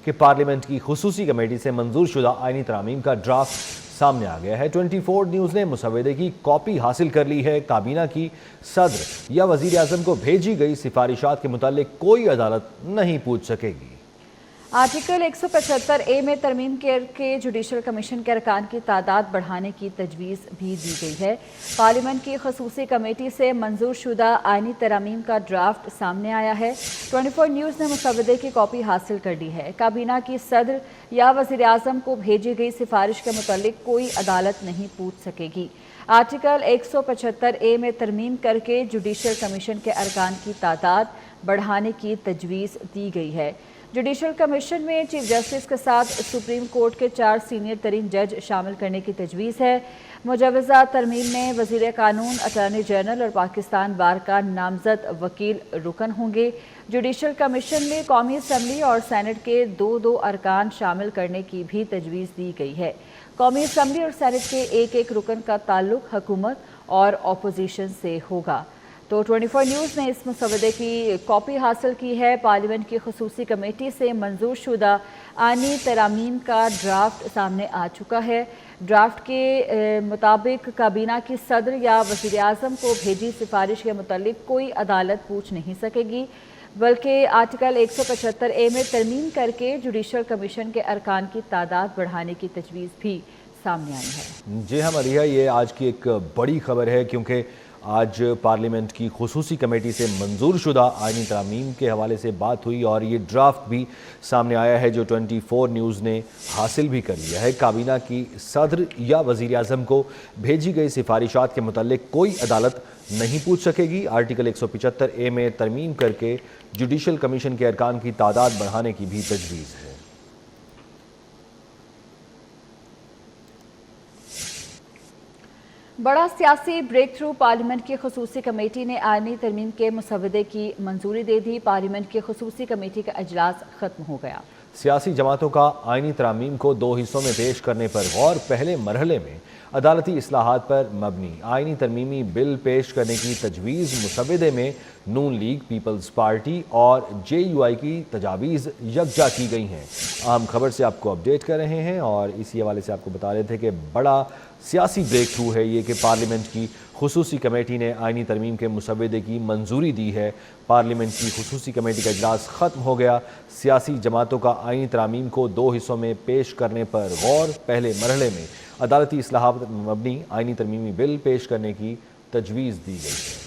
کہ پارلیمنٹ کی خصوصی کمیٹی سے منظور شدہ آئینی ترامیم کا ڈرافٹ سامنے آ گیا ہے۔ 24 نیوز نے مسودے کی کاپی حاصل کر لی ہے۔ کابینہ کی صدر یا وزیر اعظم کو بھیجی گئی سفارشات کے متعلق کوئی عدالت نہیں پوچھ سکے گی۔ آرٹیکل 175A میں ترمیم کر کے جوڈیشل کمیشن کے ارکان کی تعداد بڑھانے کی تجویز بھی دی گئی ہے۔ پارلیمنٹ کی خصوصی کمیٹی سے منظور شدہ آئینی ترامیم کا ڈرافٹ سامنے آیا ہے۔ 24 نیوز نے مسودے کی کاپی حاصل کر لی ہے۔ کابینہ کی صدر یا وزیر اعظم کو بھیجی گئی سفارش کے متعلق کوئی عدالت نہیں پوچھ سکے گی۔ آرٹیکل 175A میں ترمیم کر کے جوڈیشل کمیشن کے ارکان کی تعداد بڑھانے کی تجویز دی گئی ہے۔ جوڈیشل کمیشن میں چیف جسٹس کے ساتھ سپریم کورٹ کے 4 سینئر ترین جج شامل کرنے کی تجویز ہے۔ مجوزہ ترمیم میں وزیر قانون، اٹارنی جنرل اور پاکستان بار کا نامزد وکیل رکن ہوں گے۔ جوڈیشل کمیشن میں قومی اسمبلی اور سینٹ کے 2 ارکان شامل کرنے کی بھی تجویز دی گئی ہے۔ قومی اسمبلی اور سینٹ کے ایک رکن کا تعلق حکومت اور اپوزیشن سے ہوگا۔ تو 24 نیوز نے اس مسودے کی کاپی حاصل کی ہے۔ پارلیمنٹ کی خصوصی کمیٹی سے منظور شدہ آئینی ترامیم کا ڈرافٹ سامنے آ چکا ہے۔ ڈرافٹ کے مطابق کابینہ کی صدر یا وزیر اعظم کو بھیجی سفارش کے متعلق کوئی عدالت پوچھ نہیں سکے گی، بلکہ آرٹیکل 175A میں ترمیم کر کے جوڈیشل کمیشن کے ارکان کی تعداد بڑھانے کی تجویز بھی سامنے آئی ہے۔ جی ہاں مریہ، یہ آج کی ایک بڑی خبر ہے کیونکہ آج پارلیمنٹ کی خصوصی کمیٹی سے منظور شدہ آئینی ترامیم کے حوالے سے بات ہوئی اور یہ ڈرافٹ بھی سامنے آیا ہے جو 24 نیوز نے حاصل بھی کر لیا ہے۔ کابینہ کی صدر یا وزیر اعظم کو بھیجی گئی سفارشات کے متعلق کوئی عدالت نہیں پوچھ سکے گی۔ آرٹیکل 175A میں ترمیم کر کے جوڈیشل کمیشن کے ارکان کی تعداد بڑھانے کی بھی تجویز ہے۔ بڑا سیاسی بریک تھرو، پارلیمنٹ کی خصوصی کمیٹی نے آئینی ترمیم کے مسودے کی منظوری دے دی۔ پارلیمنٹ کی خصوصی کمیٹی کا اجلاس ختم ہو گیا۔ سیاسی جماعتوں کا آئینی ترامیم کو 2 حصوں میں پیش کرنے پر غور۔ پہلے مرحلے میں عدالتی اصلاحات پر مبنی آئینی ترمیمی بل پیش کرنے کی تجویز۔ مسودے میں نون لیگ، پیپلز پارٹی اور JUI کی تجاویز یکجا کی گئی ہیں۔ اہم خبر سے آپ کو اپڈیٹ کر رہے ہیں اور اسی حوالے سے آپ کو بتا رہے تھے کہ بڑا سیاسی بریک تھرو ہے یہ کہ پارلیمنٹ کی خصوصی کمیٹی نے آئینی ترمیم کے مسودے کی منظوری دی ہے۔ پارلیمنٹ کی خصوصی کمیٹی کا اجلاس ختم ہو گیا۔ سیاسی جماعتوں کا آئینی ترامیم کو 2 حصوں میں پیش کرنے پر غور۔ پہلے مرحلے میں عدالتی اصلاحات پر مبنی آئینی ترمیمی بل پیش کرنے کی تجویز دی گئی ہے۔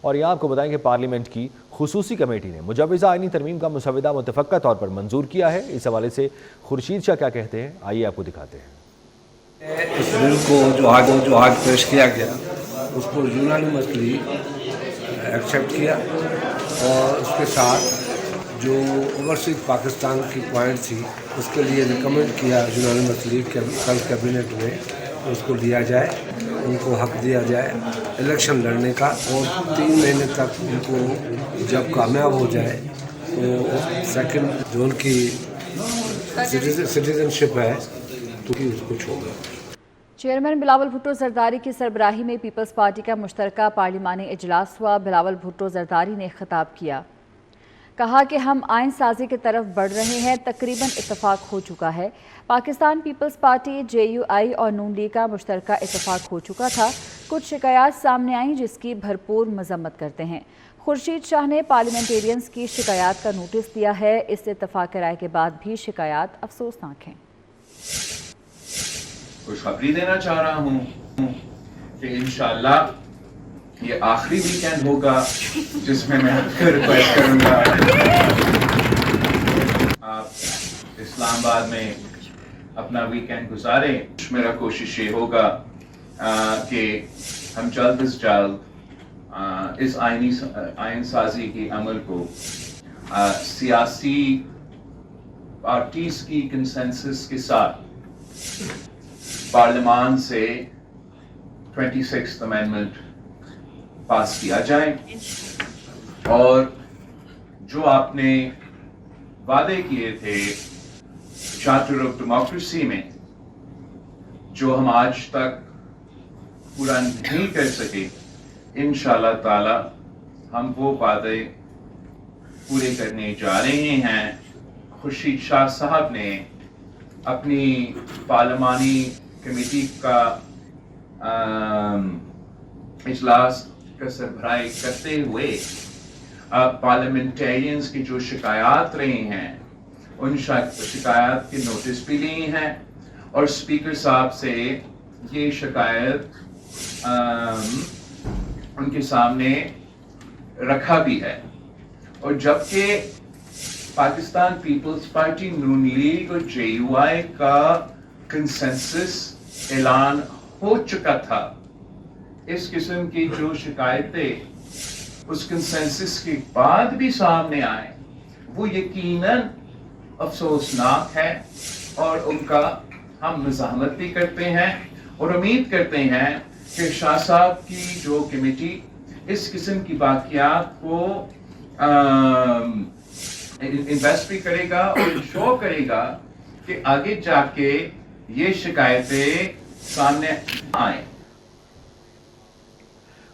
اور یہاں آپ کو بتائیں کہ پارلیمنٹ کی خصوصی کمیٹی نے مجوزہ آئینی ترمیم کا مسودہ متفقہ طور پر منظور کیا ہے۔ اس حوالے سے خورشید شاہ کیا کہتے ہیں، آئیے آپ کو دکھاتے ہیں۔ اس بل کو جو آج پیش کیا گیا اس کو یونانیمسلی ایکسیپٹ کیا اور اس کے ساتھ جو اوورسیز پاکستان کی پوائنٹ تھی اس کے لیے ریکمینڈ کیا یونانیمسلی کہ کل کیبنٹ میں اس کو لیا جائے، ان کو حق دیا جائے الیکشن لڑنے کا، اور 3 مہینے تک ان کو جب کامیاب ہو جائے تو سیکنڈ جو ان کی سٹیزن شپ ہے تو اس کو چھوڑے۔ چیئرمین بلاول بھٹو زرداری کی سربراہی میں پیپلز پارٹی کا مشترکہ پارلیمانی اجلاس ہوا۔ بلاول بھٹو زرداری نے خطاب کیا، کہا کہ ہم آئین سازی کی طرف بڑھ رہے ہیں، تقریباً اتفاق ہو چکا ہے۔ پاکستان پیپلز پارٹی، JUI اور نون لیگ کا مشترکہ اتفاق ہو چکا تھا۔ کچھ شکایات سامنے آئیں جس کی بھرپور مذمت کرتے ہیں۔ خورشید شاہ نے پارلیمنٹیرینز کی شکایات کا نوٹس دیا ہے۔ اس اتفاق رائے کے بعد بھی شکایات افسوسناک ہیں۔ خوشخبری دینا چاہ رہا ہوں کہ انشاءاللہ یہ آخری ویکینڈ ہوگا جس میں ریکویسٹ کروں گا آپ اسلام آباد میں اپنا ویکینڈ گزاریں۔ میرا کوشش یہ ہوگا کہ ہم جلد از جلد اس آئین سازی کی عمل کو سیاسی پارٹیز کی کنسنسس کے ساتھ پارلیمان سے 26th امینڈمنٹ پاس کیا جائے، اور جو آپ نے وعدے کیے تھے چارٹر آف ڈیموکریسی میں جو ہم آج تک پورا نہیں کر سکے، انشاءاللہ تعالی ہم وہ وعدے پورے کرنے جا رہے ہیں. خورشید شاہ صاحب نے اپنی پارلیمانی کمیٹی کا اجلاس کا سربراہی کرتے ہوئے پارلیمنٹیرینز کی جو شکایات رہی ہیں ان شکایات کے نوٹس بھی لیے ہیں اور اسپیکر صاحب سے یہ شکایت ان کے سامنے رکھا بھی ہے. اور جبکہ پاکستان پیپلز پارٹی نون لیگ اور جے یو آئی کا کنسنسس اعلان ہو چکا تھا, اس قسم کی جو شکایتیں اس کنسنسس کے بعد بھی سامنے آئے وہ یقیناً افسوسناک ہے اور ان کا ہم مزاحمت بھی کرتے ہیں اور امید کرتے ہیں کہ شاہ صاحب کی جو کمیٹی اس قسم کی واقعات کو انویسٹ بھی کرے گا اور انشور کرے گا کہ آگے جا کے یہ شکایتیں سامنے آئیں.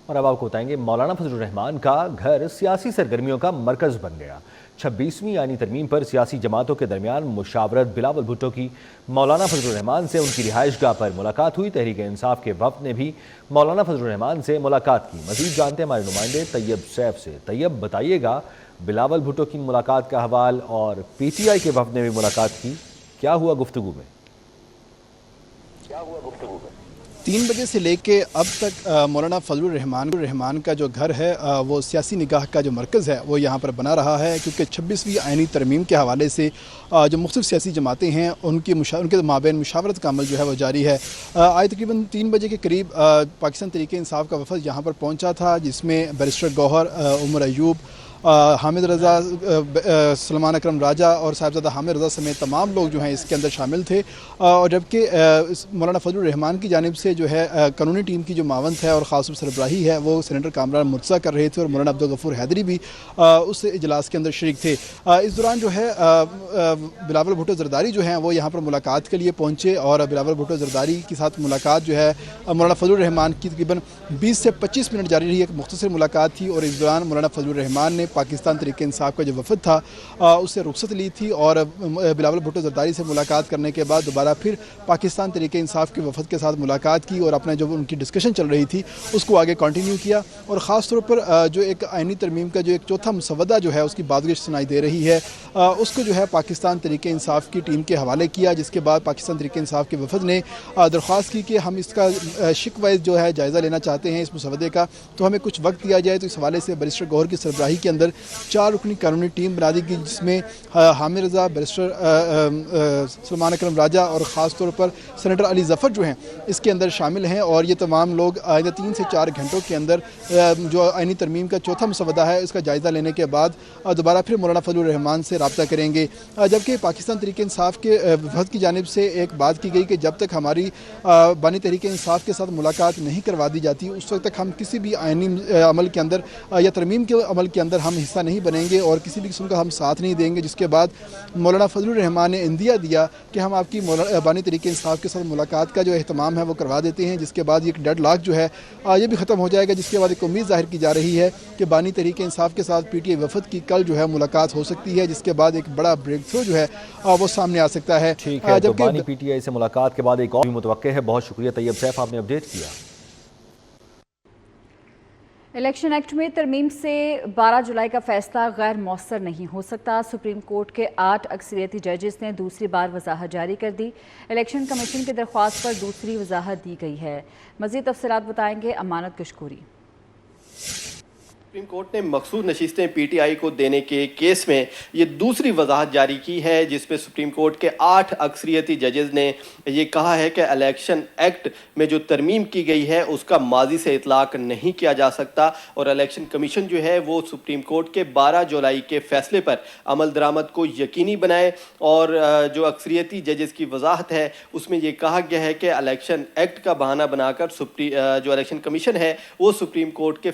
اور اب آپ کو بتائیں گے مولانا فضل الرحمان کا گھر سیاسی سرگرمیوں کا مرکز بن گیا. 26ویں آئینی ترمیم پر سیاسی جماعتوں کے درمیان مشاورت. بلاول بھٹو کی مولانا فضل الرحمان سے ان کی رہائش گاہ پر ملاقات ہوئی. تحریک انصاف کے وفد نے بھی مولانا فضل الرحمان سے ملاقات کی. مزید جانتے ہیں ہمارے نمائندے طیب سیف سے. طیب, بتائیے گا بلاول بھٹو کی ملاقات کا حوال اور پی ٹی آئی کے وفد نے بھی ملاقات کی, کیا ہوا گفتگو میں؟ 3 بجے سے لے کے اب تک مولانا فضل الرحمان کا جو گھر ہے وہ سیاسی نگاہ کا جو مرکز ہے وہ یہاں پر بنا رہا ہے, کیونکہ 26ویں آئینی ترمیم کے حوالے سے جو مختلف سیاسی جماعتیں ہیں ان کے مابین مشاورت کا عمل جو ہے وہ جاری ہے. آج تقریباً 3 بجے کے قریب پاکستان تحریک انصاف کا وفد یہاں پر پہنچا تھا, جس میں بیرسٹر گوہر, عمر ایوب, حامد رضا, سلمان اکرم راجہ اور صاحبزادہ حامد رضا سمیت تمام لوگ جو ہیں اس کے اندر شامل تھے. اور جبکہ مولانا فضل الرحمان کی جانب سے جو ہے قانونی ٹیم کی جو معاونت ہے اور خاص سربراہی ہے وہ سینیٹر کامران مرتضیٰ کر رہے تھے اور مولانا عبدالغفور حیدری بھی اس اجلاس کے اندر شریک تھے. اس دوران جو ہے بلاول بھٹو زرداری جو ہیں وہ یہاں پر ملاقات کے لیے پہنچے اور بلاول بھٹو زرداری کے ساتھ ملاقات جو ہے مولانا فضل الرحمان کی تقریباً 20 سے 25 منٹ جاری رہی. ایک مختصر ملاقات تھی اور اس دوران مولانا فضل الرحمان نے پاکستان تحریک انصاف کا جو وفد تھا اس سے رخصت لی تھی اور بلاول بھٹو زرداری سے ملاقات کرنے کے بعد دوبارہ پھر پاکستان تحریک انصاف کے وفد کے ساتھ ملاقات کی اور اپنے جو ان کی ڈسکشن چل رہی تھی اس کو آگے کنٹینیو کیا. اور خاص طور پر جو ایک آئینی ترمیم کا جو ایک چوتھا مسودہ جو ہے اس کی بازگشت سنائی دے رہی ہے اس کو جو ہے پاکستان تحریک انصاف کی ٹیم کے حوالے کیا, جس کے بعد پاکستان تحریک انصاف کے وفد نے درخواست کی کہ ہم اس کا شک وائز جو ہے جائزہ لینا چاہتے ہیں اس مسودے کا, تو ہمیں کچھ وقت دیا جائے. تو اس حوالے سے بیرسٹر گوہر کی سربراہی کے اندر 4 رکنی قانونی ٹیم بنا دی گئی, جس میں حامد رضا, بیرسٹر سلمان اکرم راجہ اور خاص طور پر سینیٹر علی ظفر جو ہیں اس کے اندر شامل ہیں. اور یہ تمام لوگ آئندہ 3 سے 4 گھنٹوں کے اندر جو آئینی ترمیم کا چوتھا مسودہ ہے اس کا جائزہ لینے کے بعد دوبارہ پھر مولانا فضل الرحمان سے رابطہ کریں گے. جبکہ پاکستان تحریک انصاف کے وفد کی جانب سے ایک بات کی گئی کہ جب تک ہماری بانی تحریک انصاف کے ساتھ ملاقات نہیں کروا دی جاتی اس وقت تک ہم کسی بھی آئینی عمل کے اندر یا ترمیم کے عمل کے اندر ہم حصہ نہیں بنیں گے اور کسی بھی قسم کا ہم ساتھ نہیں دیں گے. جس کے بعد مولانا فضل الرحمان نے اندیا دیا کہ ہم آپ کی بانی تحریک انصاف کے ساتھ ملاقات کا جو اہتمام ہے وہ کروا دیتے ہیں. جس کے بعد یہ ڈیڈ لاک جو ہے یہ بھی ختم ہو جائے گا, جس کے بعد ایک امید ظاہر کی جا رہی ہے کہ بانی تحریک انصاف کے ساتھ پی ٹی آئی وفد کی کل جو ہے ملاقات ہو سکتی ہے, جس کے بعد ایک بڑا بریک تھرو جو ہے وہ سامنے آ سکتا ہے. ٹھیک ہے, تو بانی پی ٹی آئی سے ملاقات کے بعد ایک اور بھی متوقع ہے. بہت شکریہ طیب سیف, آپ نے اپڈیٹ کیا. الیکشن ایکٹ میں ترمیم سے 12 جولائی کا فیصلہ غیر مؤثر نہیں ہو سکتا. سپریم کورٹ کے 8 اکثریتی ججز نے دوسری بار وضاحت جاری کر دی. الیکشن کمیشن کی درخواست پر دوسری وضاحت دی گئی ہے. مزید تفصیلات بتائیں گے امانت کشکوری. سپریم کورٹ نے مخصوص نشستیں پی ٹی آئی کو دینے کے کیس میں یہ دوسری وضاحت جاری کی ہے, جس میں سپریم کورٹ کے 8 اکثریتی ججز نے یہ کہا ہے کہ الیکشن ایکٹ میں جو ترمیم کی گئی ہے اس کا ماضی سے اطلاق نہیں کیا جا سکتا اور الیکشن کمیشن جو ہے وہ سپریم کورٹ کے 12 جولائی کے فیصلے پر عمل درآمد کو یقینی بنائے. اور جو اکثریتی ججز کی وضاحت ہے اس میں یہ کہا گیا ہے کہ الیکشن ایکٹ کا بہانہ بنا کر جو الیکشن کمیشن ہے وہ سپریم کورٹ کے